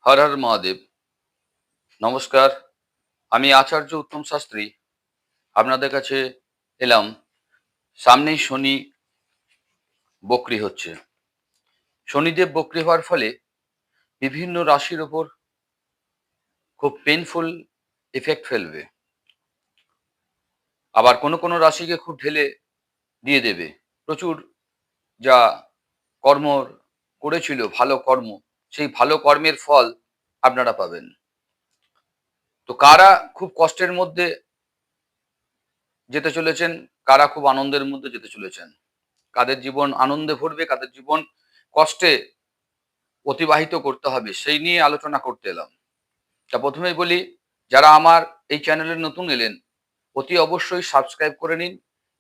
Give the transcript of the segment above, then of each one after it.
হর হর মহাদেব। নমস্কার। আমি আচার্য উত্তম শাস্ত্রী আপনাদের কাছে এলাম। সামনেই শনি বক্রী হচ্ছে। শনিদেব বক্রী হওয়ার ফলে বিভিন্ন রাশির ওপর খুব পেইনফুল ইফেক্ট ফেলবে। আবার কোনো রাশিকে খুব ঢেলে দিয়ে দেবে। প্রচুর যা কর্ম করেছিল ভালো কর্ম, সেই ভালো কর্মের ফল আপনারা পাবেন। তো কারা খুব কষ্টের মধ্যে যেতে চলেছেন, কারা খুব আনন্দের মধ্যে যেতে চলেছেন, কাদের জীবন আনন্দে ভরবে, কাদের জীবন কষ্টে অতিবাহিত করতে হবে, সেই নিয়ে আলোচনা করতে এলাম। তা প্রথমেই বলি, যারা আমার এই চ্যানেলে নতুন এলেন, অতি অবশ্যই সাবস্ক্রাইব করে নিন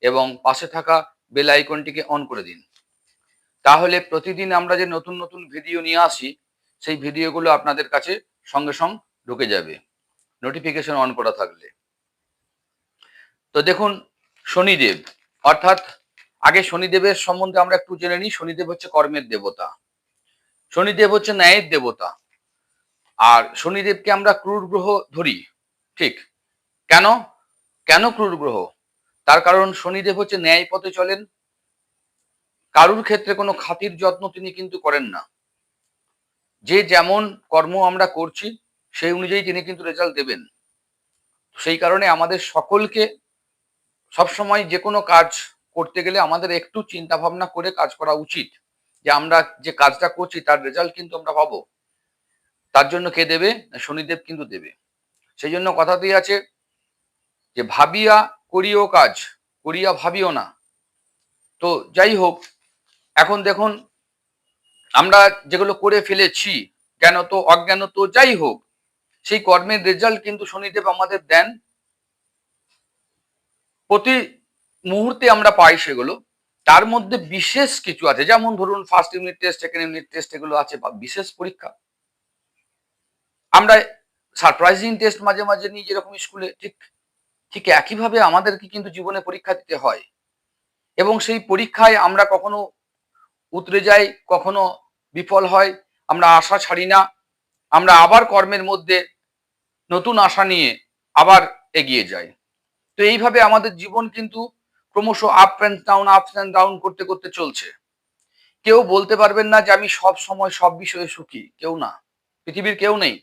এবং পাশে থাকা বেল আইকনটিকে অন করে দিন। তাহলে প্রতিদিন আমরা যে নতুন নতুন ভিডিও নিয়ে আসি, সেই ভিডিওগুলো আপনাদের কাছে সঙ্গে সঙ্গে ঢুকে যাবে, নোটিফিকেশন অন করা থাকলে। তো দেখুন, শনিদেব অর্থাৎ আগে শনিদেবের সম্বন্ধে আমরা একটু জেনে নিই। শনিদেব হচ্ছে কর্মের দেবতা, শনিদেব হচ্ছে ন্যায়ের দেবতা। আর শনিদেবকে আমরা ক্রূর গ্রহ ধরি, ঠিক? কেন? কেন ক্রূর গ্রহ? তার কারণ শনিদেব হচ্ছে ন্যায় পথে চলেন। কারুর ক্ষেত্রে কোনো খাতির যত্ন তিনি কিন্তু করেন না। যে যেমন কর্ম আমরা করছি সেই অনুযায়ী তিনি কিন্তু রেজাল্ট দেবেন। সেই কারণে আমাদের সকলকে সবসময় যে কোনো কাজ করতে গেলে আমাদের একটু চিন্তা ভাবনা করে কাজ করা উচিত, যে আমরা যে কাজটা করছি তার রেজাল্ট কিন্তু আমরা পাবো। তার জন্য কে দেবে? না, শনিদেব কিন্তু দেবে। সেই জন্য কথাতেই আছে যে ভাবিয়া করিও কাজ, করিয়া ভাবিও না। তো যাই হোক, এখন দেখুন, আমরা যেগুলো করে ফেলেছি জ্ঞানত অজ্ঞানত যাই হোক, সেই কর্মের রেজাল্ট কিন্তু শনিদেব আমাদের দেন। প্রতি মুহূর্তে আমরা পাই সেগুলো। তার মধ্যে বিশেষ কিছু আছে, যেমন ধরুন first unit test, second unit test, এগুলো আছে, বা বিশেষ পরীক্ষা। আমরা সারপ্রাইজিং টেস্ট মাঝে মাঝে নিই, যেরকম স্কুলে, ঠিক ঠিক একইভাবে আমাদেরকে কিন্তু জীবনে পরীক্ষা দিতে হয়। এবং সেই পরীক্ষায় আমরা কখনো উতরে যাই, কখনো বিফল হয়। আমরা আশা ছাড়ি না, আমরা আবার কর্মের মধ্যে নতুন আশা নিয়ে আবার এগিয়ে যাই। তো এইভাবে আমাদের জীবন কিন্তু ক্রমশ আপ অ্যান্ড ডাউন করতে করতে চলছে। কেউ বলতে পারবেন না যে আমি সব সময় সব বিষয়ে সুখী, কেউ না, পৃথিবীর কেউ নেই।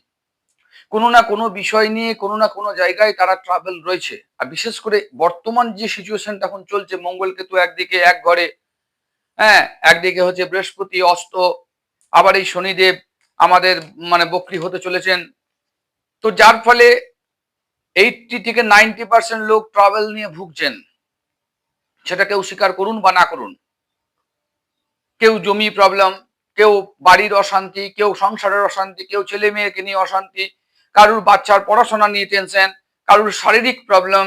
কোনো না কোনো বিষয় নিয়ে কোনো না কোনো জায়গায় তারা ট্রাভেল রয়েছে। আর বিশেষ করে বর্তমান যে সিচুয়েশনটা এখন চলছে, মঙ্গলকেতু একদিকে এক ঘরে, হ্যাঁ, একদিকে হচ্ছে বৃহস্পতি অস্ত, আবার এই শনিদেব আমাদের মানে বক্রী হতে চলেছেন। তো যার ফলে 80 থেকে 90% লোক ট্রাভেল নিয়ে ভুগছেন। সেটা কেউ স্বীকার করুন বা না করুন। কেউ জমি প্রবলেম, কেউ বাড়ির অশান্তি, কেউ সংসারের অশান্তি, কেউ ছেলে মেয়েকে নিয়ে অশান্তি, কারুর বাচ্চার পড়াশোনা নিয়ে টেনশন, কারুর শারীরিক প্রবলেম,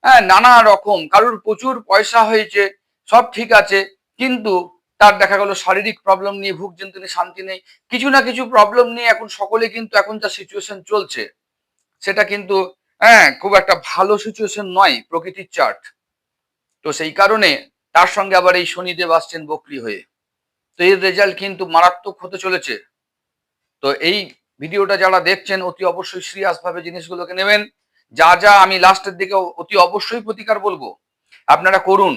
হ্যাঁ, নানা রকম। কারুর প্রচুর পয়সা হয়েছে, সব ঠিক আছে, কিন্তু তার দেখা গেল শারীরিক প্রবলেম নিয়ে ভুগছেন, তিনি শান্তি নেই। কিছু না কিছু প্রবলেম নিয়ে এখন সকলে কিন্তু, এখন যা সিচুয়েশন চলছে সেটা কিন্তু, হ্যাঁ, খুব একটা ভালো সিচুয়েশন নয় প্রকৃতির চার্ট। তো সেই কারণে তার সঙ্গে আবার এই শনিদেব আসছেন বক্রী হয়ে। তো এর রেজাল্ট কিন্তু মারাত্মক হতে চলেছে। তো এই ভিডিওটা যারা দেখছেন অতি অবশ্যই সিরিয়াস ভাবে জিনিসগুলোকে নেবেন। যা যা আমি লাস্টের দিকে অতি অবশ্যই প্রতিকার বলবো, আপনারা করুন।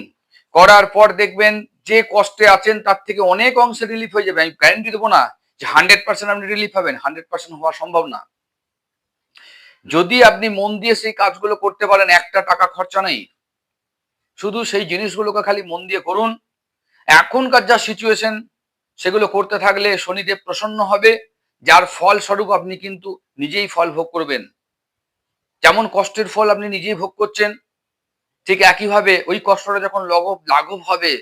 করার পর দেখবেন যে কষ্টে আছেন তার থেকে অনেক অংশে রিলিফ হয়ে যাবে। আমি গ্যারেন্টি দেবো না যে 100% আপনি রিলিফ পাবেন, 100% হওয়া সম্ভব না। যদি আপনি মন দিয়ে সেই কাজগুলো করতে পারেন, একটা টাকা খরচা নেই, শুধু সেই জিনিসগুলোকে খালি মন দিয়ে করুন। এখনকার যা সিচুয়েশন, সেগুলো করতে থাকলে শনিদেব প্রসন্ন হবে, যার ফল স্বরূপ আপনি কিন্তু নিজেই ফল ভোগ করবেন। যেমন কষ্টের ফল আপনি নিজেই ভোগ করছেন, ঠিক একইভাবে ওই কষ্টটা যখন লাঘব হবে,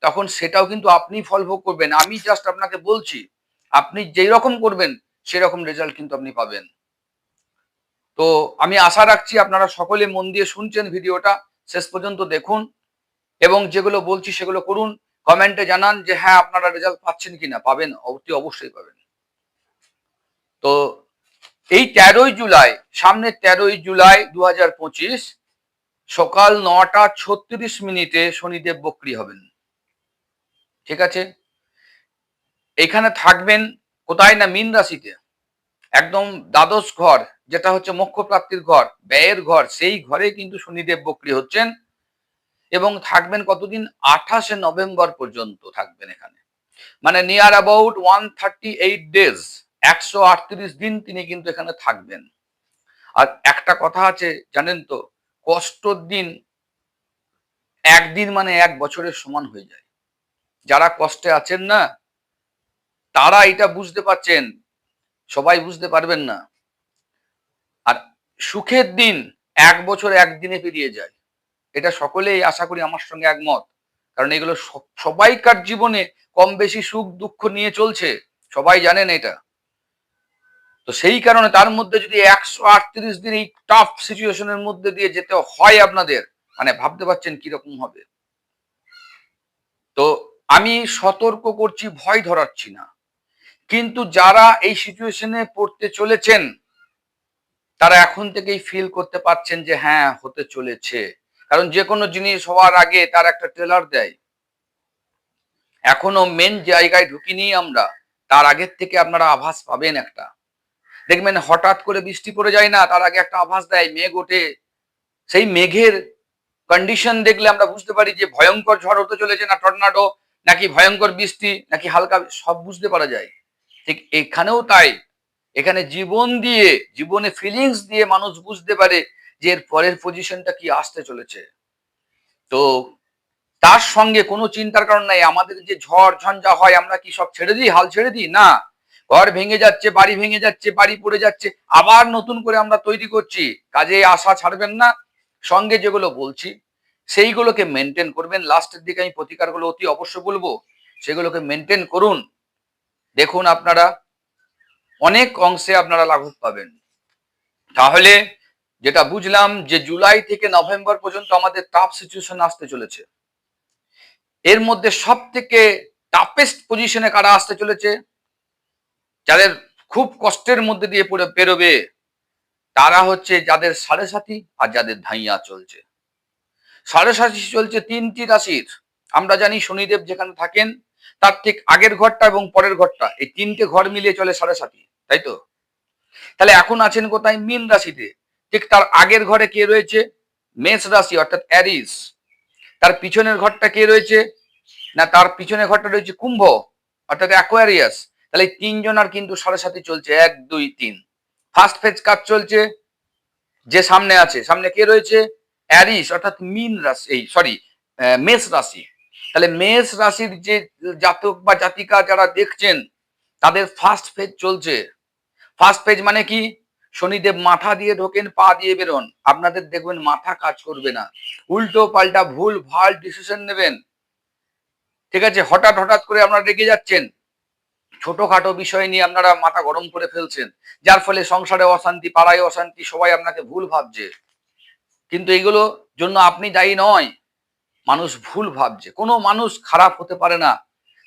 তখন সেটাও কিন্তু আপনি ফল ভোগ করবেন। আমি জাস্ট আপনাকে বলছি, আপনি যেই রকম করবেন সেরকম রেজাল্ট কিন্তু আপনি পাবেন। তো আমি আশা রাখছি আপনারা সকলে মন দিয়ে শুনছেন, ভিডিওটা শেষ পর্যন্ত দেখুন এবং যেগুলো বলছি সেগুলো করুন। কমেন্টে জানান যে হ্যাঁ, আপনারা রেজাল্ট পাচ্ছেন কিনা। পাবেন, অতি অবশ্যই পাবেন। তো এই 13ই জুলাই, সামনে 13ই জুলাই 2025 সকাল 9টা 36 মিনিটে শনিদেব বক্রী হবেন। ঠিক আছে? এখানে থাকবেন কোথায়? না, মীন রাশিতে। একদম দ্বাদশ ঘর, যেটা হচ্ছে মোক্ষ প্রাপ্তির ঘর, ব্যয়ের ঘর, সেই ঘরে কিন্তু শনিদেব বক্রী হচ্ছেন এবং থাকবেন কতদিন? 28শে নভেম্বর পর্যন্ত থাকবেন এখানে। মানে নিয়ার অ্যাবাউট 138 ডেজ, 138 দিন তিনি কিন্তু এখানে থাকবেন। আর একটা কথা আছে জানেন তো, কষ্টর দিন একদিন মানে 1 বছরের সমান হয়ে যায়। যারা কষ্টে আছেন না, তারা এটা বুঝতে পারছেন, সবাই বুঝতে পারবেন না। আর সুখের দিন 1 বছর একদিনে পেরিয়ে যায়। এটা সকলেই আশা করি আমার সঙ্গে একমত। কারণ এগুলো সবাইকার জীবনে কম বেশি সুখ দুঃখ নিয়ে চলছে, সবাই জানেন এটা। তো সেই কারণে তার মধ্যে যদি 138 দিন এই টাফ সিচুয়েশনের মধ্যে দিয়ে যেতে হয় আপনাদের, মানে ভাবতে পারছেন কিরকম হবে। তো আমি সতর্ক করছি, ভয় ধরাচ্ছি না, কিন্তু যারা এই সিচুয়েশনে পড়তে চলেছেন তারা এখন থেকেই ফিল করতে পারছেন যে হ্যাঁ, হতে চলেছে। কারণ যে কোনো জিনিস হওয়ার আগে তার একটা ট্রেলার দেয়। এখনো মেন জায়গায় ঢুকিনি আমরা, তার আগের থেকে আপনারা আভাস পাবেন একটা। দেখবেন হঠাৎ করে বৃষ্টি পড়ে যায় না, তার আগে একটা আভাস দেয়, মেঘ ওঠে। সেই মেঘের কন্ডিশন দেখলে আমরা বুঝতে পারি যে ভয়ঙ্কর ঝড় হতে চলেছে, না টর্নাডো, নাকি ভয়ঙ্কর বৃষ্টি, নাকি হালকা, সব বুঝতে পারা যায়। ঠিক এখানেও তাই, এখানে জীবন দিয়ে, জীবনে ফিলিংস দিয়ে মানুষ বুঝতে পারে যে এর পরের পজিশনটা কি আসতে চলেছে। তো তার সঙ্গে কোনো চিন্তার কারণ নাই। আমাদের যে ঝড় ঝঞ্ঝা হয়, আমরা কি সব ছেড়ে দিই, হাল ছেড়ে দিই? না। ঘর ভেঙে যাচ্ছে, বাড়ি ভেঙে যাচ্ছে, বাড়ি পড়ে যাচ্ছে, আবার নতুন করে আমরা তৈরি করছি। কাজে আশা ছাড়বেন না। সঙ্গে যেগুলো বলছি সেইগুলোকে মেনটেন করবেন। লাস্টের দিকে আমি প্রতিকারগুলো অতি অবশ্য বলবো, সেগুলোকে মেনটেন করুন। দেখুন আপনারা অনেক অংশে আপনারা লাঘব পাবেন। তাহলে যেটা বুঝলাম যে জুলাই থেকে নভেম্বর পর্যন্ত আমাদের টাফ সিচুয়েশন আসতে চলেছে। এর মধ্যে সব থেকে টাফেস্ট পজিশনে কারা আসতে চলেছে, যাদের খুব কষ্টের মধ্যে দিয়ে পড়ে বেরোবে, তারা হচ্ছে যাদের সাড়ে সাথী আর যাদের ধাইয়া চলছে। সাড়ে সাথী চলছে 3টি রাশির। আমরা জানি শনিদেব যেখানে থাকেন তার ঠিক আগের ঘরটা এবং পরের ঘরটা, এই 3টে ঘর মিলিয়ে চলে সাড়ে সাথী, তাই তো? তাহলে এখন আছেন কোথায়? মীন রাশিতে। ঠিক তার আগের ঘরে কে রয়েছে? মেষ রাশি অর্থাৎ অ্যারিস। তার পিছনের ঘরটা কে রয়েছে? না, তার পিছনের ঘরটা রয়েছে কুম্ভ অর্থাৎ অ্যাকোয়ারিয়াস। তাহলে 3জনার কিন্তু সাড়ে সাথে চলছে, 1 2 3। ফার্স্ট ফেজ কাজ চলছে, যে সামনে আছে, সামনে কে রয়েছে? অ্যারিস অর্থাৎ মীন রাশি, এই সরি মেষ রাশি। তাহলে মেষ রাশির যে জাতক বা জাতিকা যারা দেখছেন, তাদের ফার্স্ট ফেজ চলছে। ফার্স্ট পেজ মানে কি? শনিদেব মাথা দিয়ে ঢোকেন, পা দিয়ে বেরোন। আপনাদের দেখবেন মাথা কাজ করবে না, উল্টো পাল্টা ভুল ভাল ডিসিশন নেবেন। ঠিক আছে, হঠাৎ হঠাৎ করে আপনারা রেগে যাচ্ছেন, ছোটখাটো বিষয় নিয়ে আপনারা মাথা গরম করে ফেলছেন, যার ফলে সংসারে অশান্তি, পাড়ায় অশান্তি, সবাই আপনাকে ভুল ভাবছে। কিন্তু এইগুলো জন্য আপনি দায়ী নয়, মানুষ ভুল ভাবছে। কোনো মানুষ খারাপ হতে পারে না,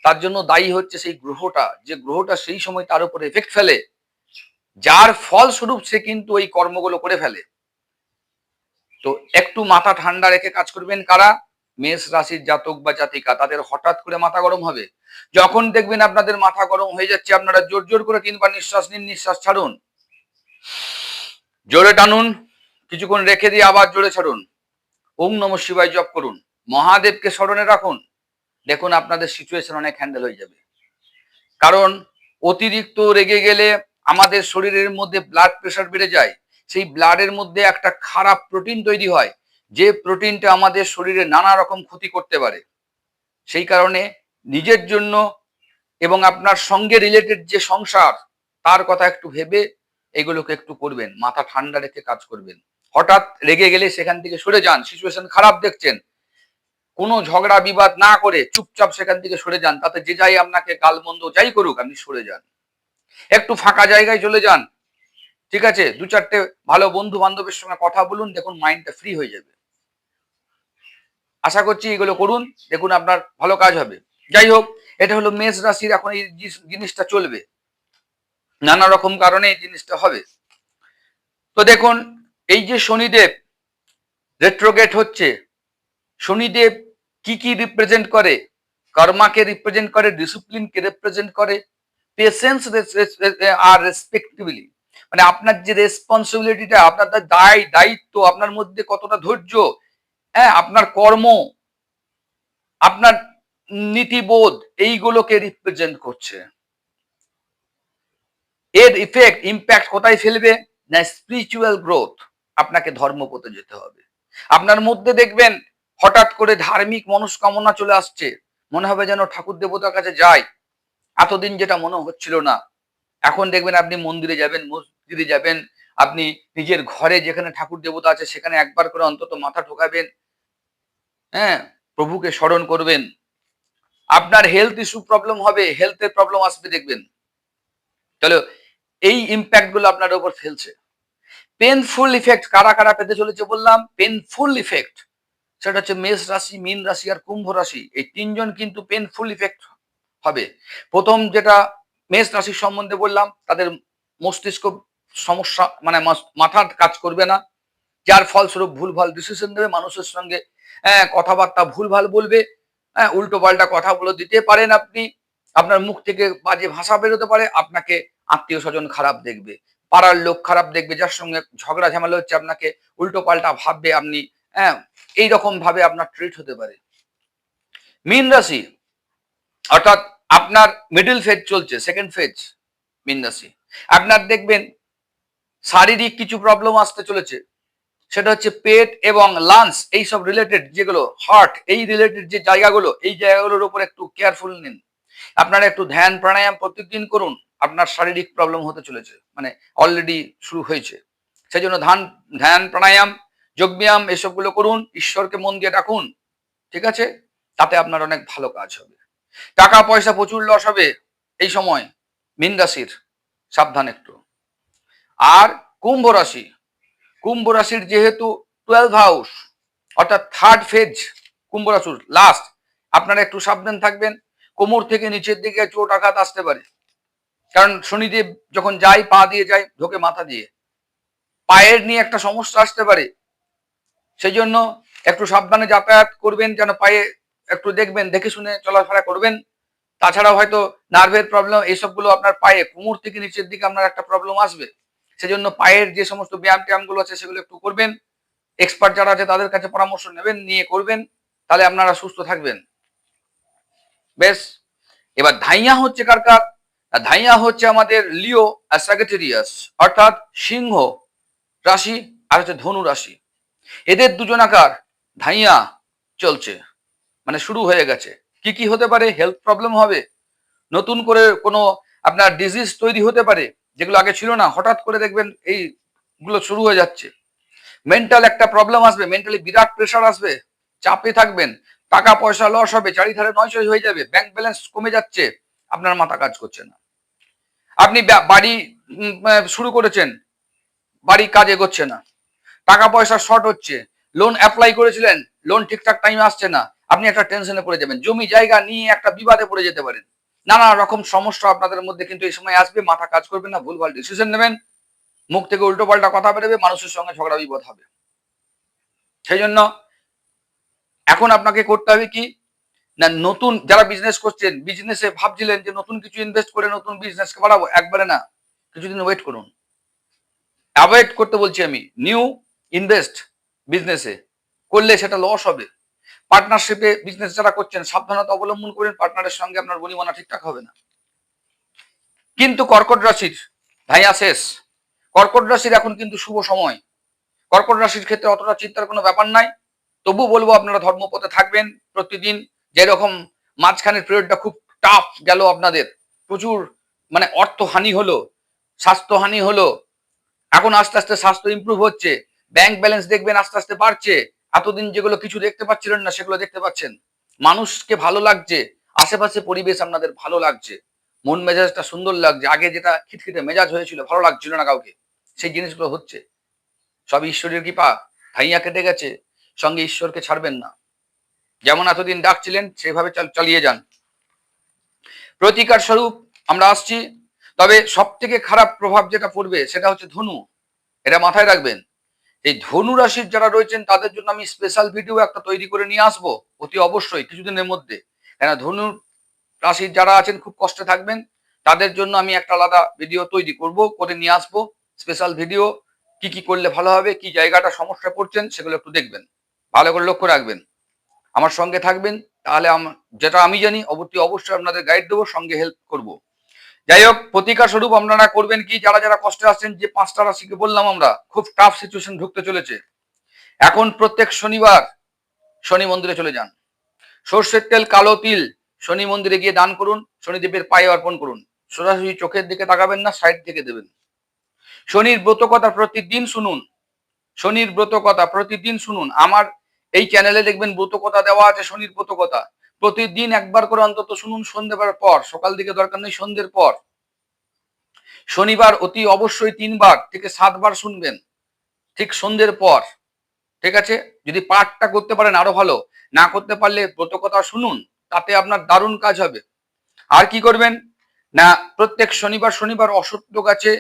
তার জন্য দায়ী হচ্ছে সেই গ্রহটা, যে গ্রহটা সেই সময় তার উপরে এফেক্ট ফেলে, যার ফলস্বরূপ সে কিন্তু ওই কর্মগুলো করে ফেলে। তো একটু মাথা ঠান্ডা রেখে কাজ করবেন। কারা? মেষ রাশির জাতক বা জাতিকা, তাদের হঠাৎ করে মাথা গরম হবে। যখন দেখবেন আপনাদের মাথা গরম হয়ে যাচ্ছে, আপনারা জোর জোর করে 3বার নিঃশ্বাস নিন, নিঃশ্বাস ছাড়ুন, জোরে টানুন, কিছুক্ষণ রেখে দিয়ে আবার জোরে ছাড়ুন, ওম নমঃ শিবায় জপ করুন, মহাদেবকে স্মরণে রাখুন। দেখুন আপনাদের সিচুয়েশন অনেক হ্যান্ডেল হয়ে যাবে। কারণ অতিরিক্ত রেগে গেলে আমাদের শরীরের মধ্যে ব্লাড প্রেশার বেড়ে যায়। সেই ব্লাডের মধ্যে একটা খারাপ প্রোটিন তৈরি হয়, যে প্রোটিনটা আমাদের শরীরে নানা রকম ক্ষতি করতে পারে। সেই কারণে নিজের জন্য এবং আপনার সঙ্গে রিলেটেড যে সংসার, তার কথা একটু ভেবে এগুলোকে একটু করবেন। মাথা ঠান্ডা রেখে কাজ করবেন। হঠাৎ রেগে গেলে সেখান থেকে সরে যান। সিচুয়েশন খারাপ দেখছেন, কোনো ঝগড়া বিবাদ না করে চুপচাপ সেখান থেকে সরে যান। তাতে যে যাই আপনাকে গালমন্দ যাই করুক, আপনি সরে যান, একটু ফাঁকা জায়গায় চলে যান। ঠিক আছে, 2-4টে ভালো বন্ধু বান্ধবের সঙ্গে কথা বলুন, দেখুন মাইন্ডটা ফ্রি হয়ে যাবে। আশা করছি এগুলো করুন, দেখুন আপনার ভালো কাজ হবে। যাই হোক, এটা হলো মেষ রাশির, এখন এই জিনিসটা চলবে, নানা রকম কারণে এই জিনিসটা হবে। তো দেখুন, এই যে শনিদেব রেট্রোগেট হচ্ছে, শনিদেব কি কি রিপ্রেজেন্ট করে? কর্মাকে রিপ্রেজেন্ট করে, ডিসিপ্লিনকে রিপ্রেজেন্ট করে, পেশেন্স আর রেসপেক্টিভলি, মানে আপনার যে রেসপন্সিবিলিটিটা, আপনার দায়িত্ব, আপনার মধ্যে কতটা ধৈর্য, হ্যাঁ, আপনার কর্ম, আপনার নীতিবোধ, এইগুলোকে রিপ্রেজেন্ট করছে। এর ইম্প্যাক্ট কোথায় ফেলবে না স্পিরিচুয়াল গ্রোথ। আপনাকে ধর্মপথে যেতে হবে। আপনার মধ্যে দেখবেন হঠাৎ করে ধার্মিক মনস্কামনা চলে আসছে, মনে হবে যেন ঠাকুর দেবতার কাছে যাই, এতদিন যেটা মনে হচ্ছিল না। এখন দেখবেন আপনি মন্দিরে যাবেন, মসজিদে যাবেন, আপনি নিজের ঘরে যেখানে ঠাকুর দেবতা আছে সেখানে একবার করে অন্তত মাথা ঠোকাবেন, হ্যাঁ, প্রভুকে স্মরণ করবেন। আপনার হেলথ ইস্যু প্রবলেম হবে, হেলথের প্রবলেম আসবে দেখবেন। তাহলে এই ইম্প্যাক্ট গুলো আপনার উপর ফেলছে। পেনফুল ইফেক্ট কারা কারা পেতে চলেছে বললাম, পেনফুল ইফেক্ট, সেটা হচ্ছে মেষ রাশি, মীন রাশি আর কুম্ভ রাশি। এই তিনজন কিন্তু পেনফুল ইফেক্ট হবে। প্রথম যেটা মেষ রাশির সম্বন্ধে বললাম, তাদের মস্তিষ্ক সমস্যা, মানে মাথা কাজ করবে না, যার ফলস্বরূপ ভুলভাল ডিসিশন দেবে, মানুষের সঙ্গে কথাবার্তা ভুলভাল বলবে, উল্টো পাল্টা কথা বলে দিতে পারেন আপনি, আপনার মুখ থেকে বাজে ভাষা বেরোতে পারে, আপনাকে আত্মীয় স্বজন খারাপ দেখবে, পাড়ার লোক খারাপ দেখবে, যার সঙ্গে ঝগড়া ঝামেলা হচ্ছে আপনাকে উল্টো পাল্টা ভাববে আপনি, এইরকম ভাবে আপনার ট্রিট হতে পারে। মীন রাশি অর্থাৎ আপনার মিডল ফেজ চলছে, সেকেন্ড ফেজ মীন রাশি। আপনার দেখবেন শারীরিক কিছু প্রবলেম আসতে চলেছে, সেটা হচ্ছে পেট এবং লাংস, এইসব রিলেটেড যেগুলো, হার্ট, এই রিলেটেড যে জায়গাগুলো, এই জায়গাগুলোর উপর একটু কেয়ারফুল নিন। আপনারা একটু ধ্যান প্রাণায়াম প্রত্যেকদিন করুন, আপনার শারীরিক প্রবলেম হতে চলেছে, মানে অলরেডি শুরু হয়েছে। সেই জন্য ধ্যান প্রাণায়াম, যোগব্যায়াম এসবগুলো করুন, ঈশ্বরকে মন দিয়ে ডাকুন, ঠিক আছে? তাতে আপনার অনেক ভালো কাজ হবে। টাকা পয়সা প্রচুর লস হবে এই সময় মীন রাশির, সাবধান একটু। আর কুম্ভ রাশি, কুম্ভ রাশির যেহেতু 12 হাউস অর্থাৎ থার্ড ফেজ কুম্ভ রাশির লাস্ট, আপনারা একটু সাবধান থাকবেন। কোমর থেকে নিচের দিকে চোট আঘাত আসতে পারে, কারণ শনিদেব যখন যায় পা দিয়ে যায়, ঢোকে মাথা দিয়ে। পায়ের নিয়ে একটা সমস্যা আসতে পারে, সেই জন্য একটু সাবধানে যাতায়াত করবেন, যেন পায়ে একটু দেখবেন, দেখে শুনে চলাফেরা করবেন। তাছাড়াও হয়তো নার্ভের প্রবলেম, এইসবগুলো আপনার পায়ে কোমর থেকে নিচের দিকে আপনার একটা প্রবলেম আসবে। সেজন্য পায়ের যে সমস্ত ব্যায়াম ট্যায়ামগুলো আছে সেগুলো একটু করবেন, এক্সপার্ট যারা আছে তাদের কাছে পরামর্শ নেবেন, নিয়ে করবেন, তাহলে আপনারা সুস্থ থাকবেন। বেশ, এবার ধাইয়া হচ্ছে কার কার? ধাইয়া হচ্ছে আমাদের লিও আর স্যাগিটেরিয়াস, অর্থাৎ সিংহ রাশি আর হচ্ছে ধনু রাশি। এদের দুজনাকার ধাইয়া চলছে, মানে শুরু হয়ে গেছে। কি কি হতে পারে? হেলথ প্রবলেম হবে, নতুন করে কোনো আপনার ডিজিজ তৈরি হতে পারে, যেগুলো আগে ছিল না, হঠাৎ করে দেখবেন এইগুলো শুরু হয়ে যাচ্ছে। মেন্টাল একটা প্রবলেম আসবে, মেন্টালি বিরাট প্রেশার আসবে, চাপে থাকবেন, টাকা পয়সা লস হবে, চারিধারে নয়ছয় হয়ে যাবে, ব্যাংক ব্যালেন্স কমে যাচ্ছে, আপনার মাথা কাজ করছে না। আপনি বাড়ি শুরু করেছেন, বাড়ি কাজ এগোচ্ছে না, টাকা পয়সা শর্ট হচ্ছে, লোন অ্যাপ্লাই করেছিলেন, লোন ঠিকঠাক টাইমে আসছে না, আপনি একটা টেনশনে পড়ে যাবেন, জমি জায়গা নিয়ে একটা বিবাদে পড়ে যেতে পারেন। নানা রকম সমস্যা আপনাদের মধ্যে কিন্তু এই সময় আসবে, মাথা কাজ করবে না, ভুলভাল ডিসিশন নেবেন, মুখ থেকে উল্টো পাল্টা কথা বেরোবে, মানুষের সঙ্গে ঝগড়া বিপদ হবে। সেই জন্য এখন আপনাকে করতে হবে কি না, নতুন যারা বিজনেস করছেন, বিজনেসে ভাবছিলেন যে নতুন কিছু ইনভেস্ট করে নতুন বিজনেসকে বাড়াবো, একবারে না, কিছুদিন ওয়েট করুন। অ্যাভয়েড করতে বলছি আমি, নিউ ইনভেস্ট বিজনেসে করলে সেটা লস হবে। পার্টনারশিপে বিজনেস যারা করছেন সাবধানতা অবলম্বন করেন, পার্টনারের সঙ্গে আপনার বনিবনা ঠিকঠাক হবে না। কিন্তু কর্কট রাশির ভাইয়া শেষ, কর্কট রাশির এখন কিন্তু শুভ সময়। কর্কট রাশির ক্ষেত্রে অতটা চিন্তার কোনো ব্যাপার নাই, তবু বলবো আপনারা ধর্মপথে থাকবেন প্রতিদিন। যেরকম মাঝখানের পিরিয়ডটা খুব টাফ গেল আপনাদের, প্রচুর মানে অর্থহানি হলো, স্বাস্থ্যহানি হলো, এখন আস্তে আস্তে স্বাস্থ্য ইমপ্রুভ হচ্ছে, ব্যাংক ব্যালেন্স দেখবেন আস্তে আস্তে বাড়ছে, এতদিন যেগুলো কিছু দেখতে পাচ্ছিলেন না সেগুলো দেখতে পাচ্ছেন, মানুষকে ভালো লাগছে, আশেপাশে পরিবেশ আপনাদের ভালো লাগছে, মন মেজাজটা সুন্দর লাগছে, আগে যেটা খিটখিটে মেজাজ হয়েছিল, ভালো লাগছিল না কাউকে, সেই জিনিসগুলো হচ্ছে। সব ঈশ্বরের কৃপা, ধাইয়া কেটে গেছে, সঙ্গে ঈশ্বরকে ছাড়বেন না, যেমন এতদিন ডাকছিলেন সেভাবে চালিয়ে যান। প্রতিকার স্বরূপ আমরা আসছি, তবে সব থেকে খারাপ প্রভাব যেটা পড়বে সেটা হচ্ছে ধনু, এটা মাথায় রাখবেন। এই ধনু রাশির যারা রয়েছেন তাদের জন্য আমি স্পেশাল ভিডিও একটা তৈরি করে নিয়ে আসবো অতি অবশ্যই কিছুদিনের মধ্যে, কেন ধনু রাশির যারা আছেন খুব কষ্টে থাকবেন, তাদের জন্য আমি একটা আলাদা ভিডিও তৈরি করব, করে নিয়ে আসবো, স্পেশাল ভিডিও, কি কি করলে ভালো হবে, কি জায়গাটা সমস্যা পড়ছেন সেগুলো একটু দেখবেন, ভালো করে লক্ষ্য রাখবেন, আমার সঙ্গে থাকবেন। তাহলে যেটা আমি জানি অবশ্যই আপনাদের গাইড দেবো, সঙ্গে হেল্প করব। যাই হোক, প্রতিকার স্বরূপ আপনারা করবেন কি, যারা যারা কষ্টে আসছেন, যে 5টা রাশিকে বললাম আমরা খুব টাফ সিচুয়েশন ঢুকতে চলেছে, এখন প্রত্যেক শনিবার শনি মন্দিরে চলে যান। সর্ষের তেল, কালো তিল শনি মন্দিরে গিয়ে দান করুন, শনিদেবের পায়ে অর্পণ করুন। সোজাসুজি চোখের দিকে তাকাবেন না, সাইড থেকে দেবেন। শনির ব্রত কথা প্রতিদিন শুনুন, শনির ব্রত কথা প্রতিদিন শুনুন। আমার এই চ্যানেলে দেখবেন ব্রত কথা দেওয়া আছে, শনির ব্রত কথা প্রতিদিন একবার করে অন্তত শুনুন, সন্ধ্যেবার পর, সকাল দিকে দরকার নেই, সন্ধ্যের পর। শনিবার অতি অবশ্যই 3বার থেকে 7বার শুনবেন, ঠিক সন্ধ্যের পর। ঠিক আছে, যদি পাঠটা করতে পারেন আরো ভালো, না করতে পারলে ব্রত কথা শুনুন, তাতে আপনার দারুণ কাজ হবে। আর কি করবেন না, প্রত্যেক শনিবার শনিবার অশ্বত্থ গাছে,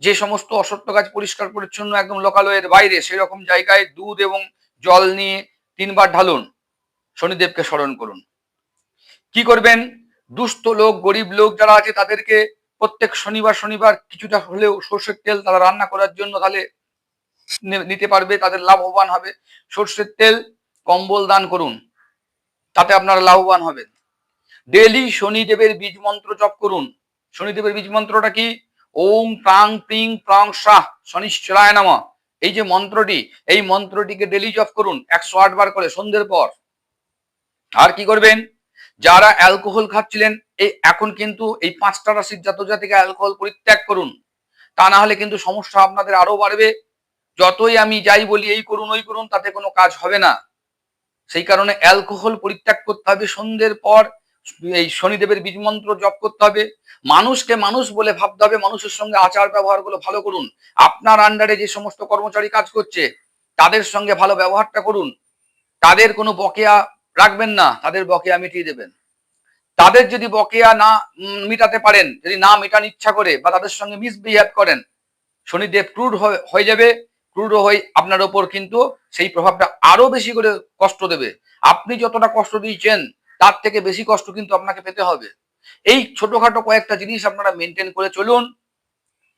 যে সমস্ত অশ্বত্থ গাছ পরিষ্কার পরিচ্ছন্ন একদম লোকালয়ের বাইরে, সেরকম জায়গায় দুধ এবং জল নিয়ে 3বার ঢালুন, শনিদেবকে স্মরণ করুন। কি করবেন, দুস্থ লোক, গরিব লোক যারা আছে তাদেরকে প্রত্যেক শনিবার শনিবার কিছুটা হলেও সর্ষের তেল তারা রান্না করার জন্য তাহলে নিতে পারবে, তাদের লাভবান হবে। সর্ষের তেল, কম্বল দান করুন, তাতে আপনারা লাভবান হবেন। ডেলি শনিদেবের বীজ মন্ত্র জপ করুন। শনিদেবের বীজ মন্ত্রটা কি, ওম প্রাং প্রিং প্রাং শাহ শনিশ্চরায় নমঃ। এই যে মন্ত্রটি, এই মন্ত্রটিকে ডেলি জপ করুন 108 বার করে সন্ধ্যের পর। আর কি করবেন, যারা অ্যালকোহল খাচ্ছিলেন, এখন কিন্তু এই 5টা রাশির জাতক জাতিকা অ্যালকোহল পরিত্যাগ করুন, তা না হলে কিন্তু সমস্যা আপনাদের আরো বাড়বে। যতই আমি যাই বলি এই করুন ওই করুন, তাতে কোনো কাজ হবে না। সেই কারণে অ্যালকোহল পরিত্যাগ করতে হবে, সন্ধ্যের পর এই শনিদেবের বীজ মন্ত্র জপ করতে হবে। মানুষকে মানুষ বলে ভাবতে হবে, মানুষের সঙ্গে আচার ব্যবহারগুলো ভালো করুন। আপনার আন্ডারে যে সমস্ত কর্মচারী কাজ করছে তাদের সঙ্গে ভালো ব্যবহারটা করুন, তাদের কোনো বকেয়া রাখবেন না, তাদের বকেয়া মিটিয়ে দেবেন। তাদের যদি বকেয়া না মিটাতে পারেন, যদি না মেটান ইচ্ছা করে বা তাদের সঙ্গে মিসবিহেভ করেন, শনিদেব ক্রুড হয়ে যাবে, ক্রুড হয়ে আপনার ওপর কিন্তু সেই প্রভাবটা আরো বেশি করে কষ্ট দেবে। আপনি যতটা কষ্ট দিয়েছেন তার থেকে বেশি কষ্ট কিন্তু আপনাকে পেতে হবে। এই ছোটখাটো কয়েকটা জিনিস আপনারা মেনটেন করে চলুন,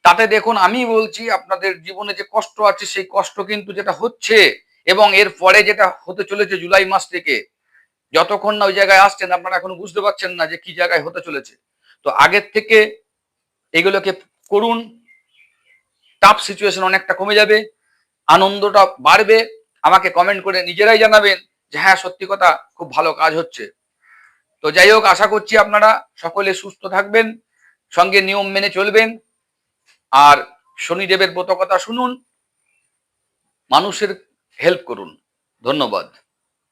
তাতে দেখুন আমি বলছি আপনাদের জীবনে যে কষ্ট আছে সেই কষ্ট কিন্তু যেটা হচ্ছে এবং এর পরে যেটা হতে চলেছে জুলাই মাস থেকে, যতক্ষণ না ওই জায়গায় আসছেন আপনারা এখনো বুঝতে পারছেন না যে কি জায়গায় হতে চলেছে। তো আগের থেকে এগুলোকে করুন, টাফ সিচুয়েশন অনেকটা কমে যাবে, আনন্দটা বাড়বে। আমাকে কমেন্ট করে নিজেরাই জানাবেন যে হ্যাঁ সত্যি কথা খুব ভালো কাজ হচ্ছে। তো যাই হোক, আশা করছি আপনারা সকলে সুস্থ থাকবেন, সঙ্গে নিয়ম মেনে চলবেন, আর শনিদেবের ব্রত কথা শুনুন, মানুষের হেল্প করুন। ধন্যবাদ।